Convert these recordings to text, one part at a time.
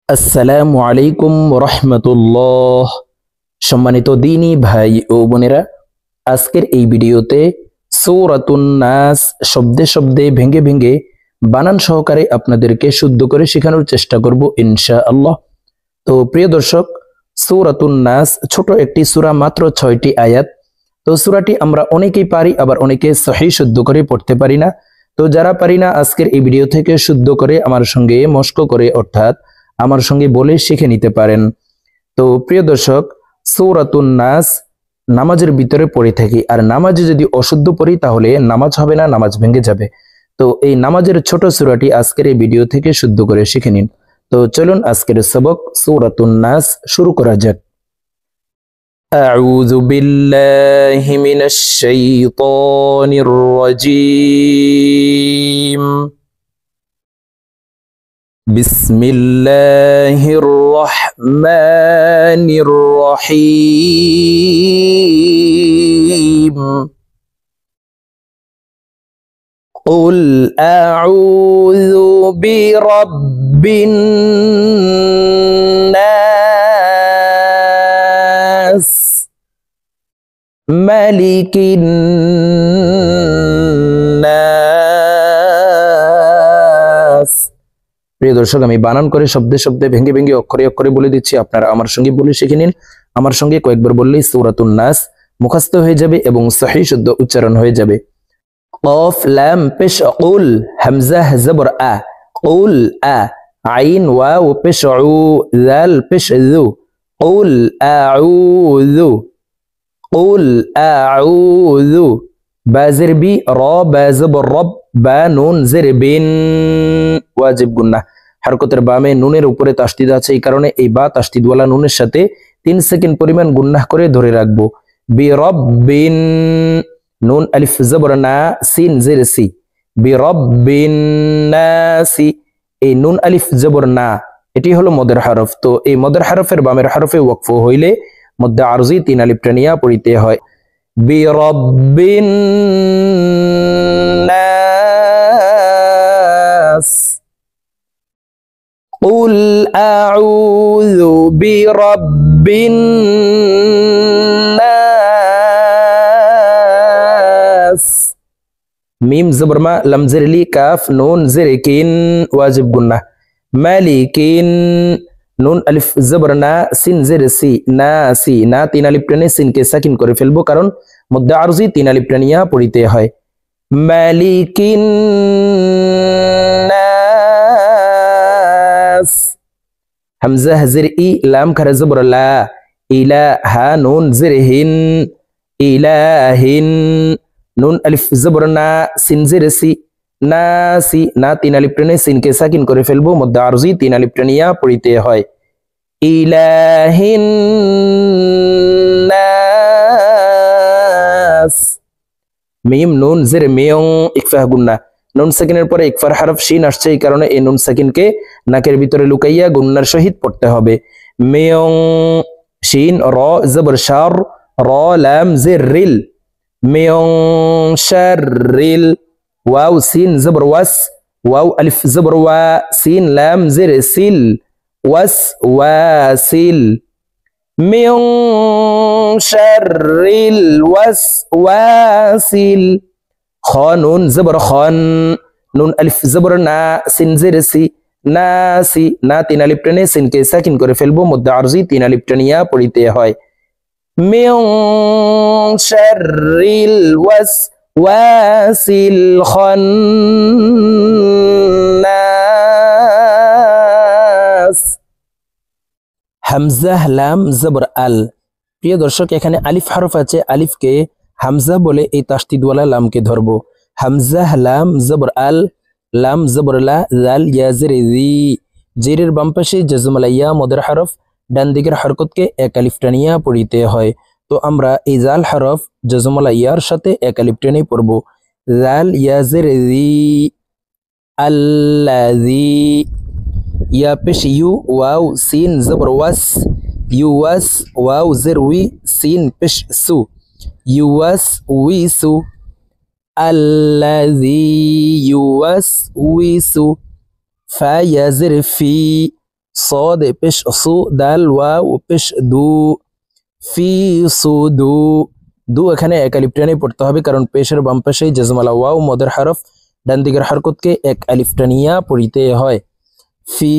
আসসালামু আলাইকুম রহমতুল্লাহ। সম্মানিত দিনী ভাই ও বোনেরা, আজকের এই ভিডিওতে সূরাতুন নাস শব্দে শব্দে ভেঙে ভেঙে বানান সহকারে আপনাদেরকে শুদ্ধ করে শেখানোর চেষ্টা করব ইনশাআল্লাহ। তো প্রিয় দর্শক, সূরাতুন নাস ছোট একটি সূরা, মাত্র 6টি আয়াত। তো সূরাটি আমরা অনেকেই পারি, আবার অনেকে সহিহ শুদ্ধ করে পড়তে পারি না। তো যারা পারি না, আজকের এই ভিডিও থেকে শুদ্ধ করে আমার সঙ্গে মস্ক করে, অর্থাৎ আমার সঙ্গে বলে শিখে নিতে পারেন। তো প্রিয় দর্শক, সূরাতুন নাস নামাজের ভিতরে পড়ে থাকি, আর নামাজে যদি অশুদ্ধ পড়ি তাহলে নামাজ হবে না, নামাজ ভেঙে যাবে। তো এই নামাজের ছোট সূরাটি আজকের এই ভিডিও থেকে শুদ্ধ করে শিখে নিন। তো চলুন আজকের সবক সূরাতুন নাস শুরু করা যাক। আউযু বিল্লাহি মিনাশ শাইতানির রাজীম। বিসমিল্লাহির রহমানির রহিম। কুল আউযু বিরাব্বিন নাস মালিকিন নাস। প্রিয় দর্শক, আমি বানান করে শব্দে শব্দে ভেঙে ভেঙে অক্ষরে অক্ষরে বলে দিচ্ছি, আপনারা আমার সঙ্গে বলে শিখে নিন। আমার সঙ্গে কয়েকবার বললেই সূরাতুন নাস মুখস্থ হয়ে যাবে এবং সহিহ শুদ্ধ উচ্চারণ হয়ে যাবে। কফ লাম পেশ কুল, হামজা জবর আ, কুল আ, আইন ওয়াও পেশ উ, জাল পেশ জু, কুল আউযু, কুল আউযু। বা জের বি, র বা জবর রব, বা নুন জের বিন, ওয়াজিব গুন্নাহ। হরকতের বামে নুনের উপরে তাসদিদ আছে, এই কারণে এই বা তাসদিদওয়ালা নুনের সাথে 3 সেকেন্ড পরিমাণ গুন্নাহ করে ধরে রাখবো। বি রব্বিন, নুন আলিফ জবর না, সিন জের সি, বি রব্বিন নাসি। এই নুন আলিফ জবর না, এটি হলো মদের হরফ। তো এই মদের হরফের বামের হরফে ওয়াকফ হইলে মধ্যে আরজি 3 আলিফ টানিয়া পড়িতে হয়। বি রব্বিন নাস, কুল আউযু বিরাব্বিন নাস। মিম জবর মা, লাম জের লি, কাফ নুন জের কিন, ওয়াজিব গুন্নাহ। মালিকিন, নুন আলিফ জবর না, সিন জের সি, না সি, না 3 আলিফ টেনে সিনকে সাকিন করে ফেলবো, কারণ মধ্যে আরজি 3 আলিফ টানিয়া পড়িতে হয়। মালিকিন নাস। হামজা জের ই, লাম খারা জবর লা, ইলাহা নুন জের হিন, ইলাহিন, নুন আলিফ জবর না, সিন জের সি, নাসি, না 3 আলিফ টেনে সিনকে সাকিন করে ফেলবো, মধ্যে আরজি 3 আলিফ টানিয়া পড়িতে হয়। ইলাহিন নাস। মিম নুন জের মিয়ং, ইকফা গুন্নাহ। নুন সাকিনের পরে ইকফার হরফ শিন আসছে, এই কারণে এই নুন সাকিনকে নাকের ভিতরে লুকাইয়া গুন্নার সহিত পড়তে হবে। মিয়ং, শিন র জবর শার, র লাম জের রিল, মিয়ং শাররিল। ওয়াও সিন জবর ওয়াস, ওয়াও আলিফ জবর ওয়া, সিন লাম জের সিল, ওয়াস ওয়াসিল। মিয়ং শাররিল ওয়াসওয়াসিল। খ নুন জবর খন, নুন আলিফ জবর না, সিন জের সি, নাসি, না 3 আলিফ টেনে সিনকে সাকিন করে ফেলবো, মধ্যে আরজি 3 আলিফ টানিয়া পড়িতে হয়। মিয়ং শাররিল ওয়াসওয়াসিল খান্নাস। হামজা লাম জবর আল। প্রিয় দর্শক, এখানে আলিফ হরফ আছে, আলিফকে হামজা বলে এই তাসদিদওয়ালা লামকে ধরবো। হামজা লাম জবর আল, লাম জবর লা, জাল ইয়া জের জি। জেরের বাম পাশে জজমালা ইয়া মদের হরফ, ডান দিকের হরকতকে 1 আলিফ টানিয়া পড়িতে হয়। তো আমরা এই জাল হরফ জজমালা ইয়ার সাথে 1 আলিফ টেনে পড়বো। জাল ইয়া জের জি, আল্লাযী। ইয়া পেশ ইউ, ওয়াও সিন জবর ওয়াস, ইউওয়াস, ওয়াও জের উই, সিন পেশ সু, ইউওয়াস উইসু। الذي يوسوس فيزر في صاد পেশ সু দাল ওয়াও পেশ দু ফি সুদু দু এখানে এক আলিফ টেনে পড়তে হবে কারণ পেশের বাম পাশেই জজমালা ওয়াও মদের হরফ ডান দিকের হরকতকে এক আলিফ টানিয়া পড়িতে হয় ফি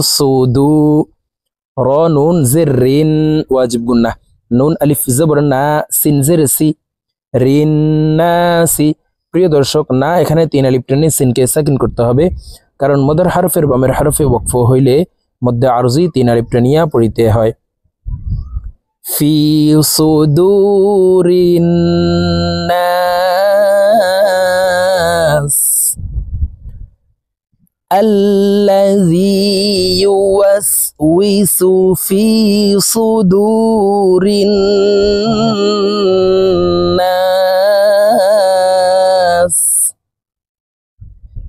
সুদু র নুন জের রিন ওয়াজিব গুন্নাহ নুন আলিফ জবর না সিন জের সি রিন নাসি প্রিয় দর্শক না এখানে তিন আলিফ টেনে সিনকে সাকিন করতে হবে কারণ মদের হরফের বামের হরফে ওয়াকফ হইলে মধ্যে আরজি তিন আলিফ টানিয়া পড়িতে হয় ফি সুদুরিন নাস الذي يوسوس في صدور الناس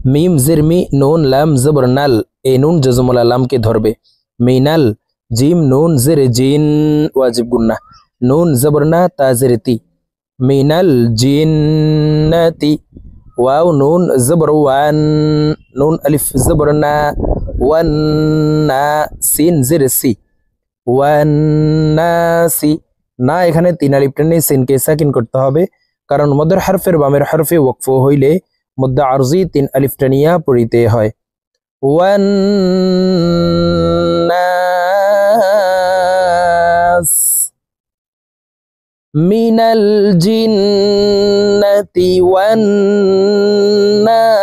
মিম জের মি নুন লাম জবর নাল এই নুন জজমুল লাম কে ধরবে মিনাল জিম নুন জের জিন ওয়াজিব গুন্নাহ নুন জবর না তা জের তি মিনাল জিন্নাতি ওয়াও নুন জবর ওয়ান নুন আলিফ জবর না ওয়ান না সিন জের সি ওয়ান নাসি না এখানে তিন আলিফ টেনে সিনকে সাকিন করতে হবে কারণ মদের হরফের বামের হরফে ওয়াকফ হইলে মধ্যে আরজি তিন আলিফ টানিয়া পড়িতে হয় ওয়ান নাস মিনাল জিন্নাতি ওয়ান নাস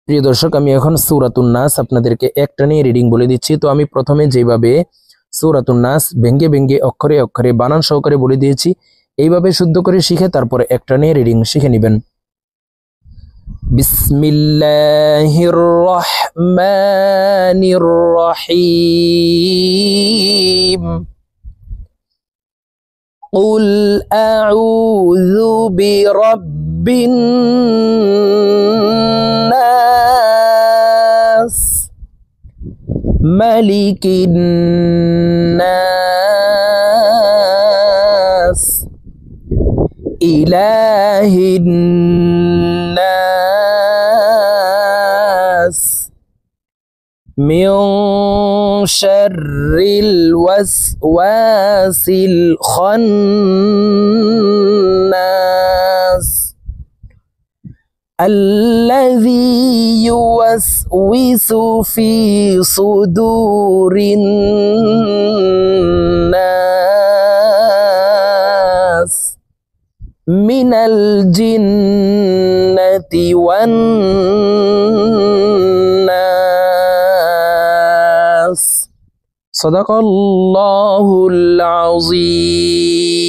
প্রিয় দর্শক আমি এখন সূরাতুন নাস আপনাদেরকে একটা নিয়ে রিডিং বলে দিচ্ছি তো আমি প্রথমে যেভাবে সূরাতুন নাস ভেঙ্গে ভেঙ্গে অক্ষরে অক্ষরে বানান সহকারে বলে দিয়েছি এইভাবে শুদ্ধ করে শিখে তারপরে একটা নিয়ে রিডিং শিখে নেবেন বিসমিল্লাহির রহমানির রহিম কুল আউযু বিরাব্বিন নাস মালিকিন নাস ইলাহিন নাস মিন শাররিল ওয়াসওয়াসিল খান্নাস الذي يوسوس في صدور الناس من الجنة والناس صدق الله العظيم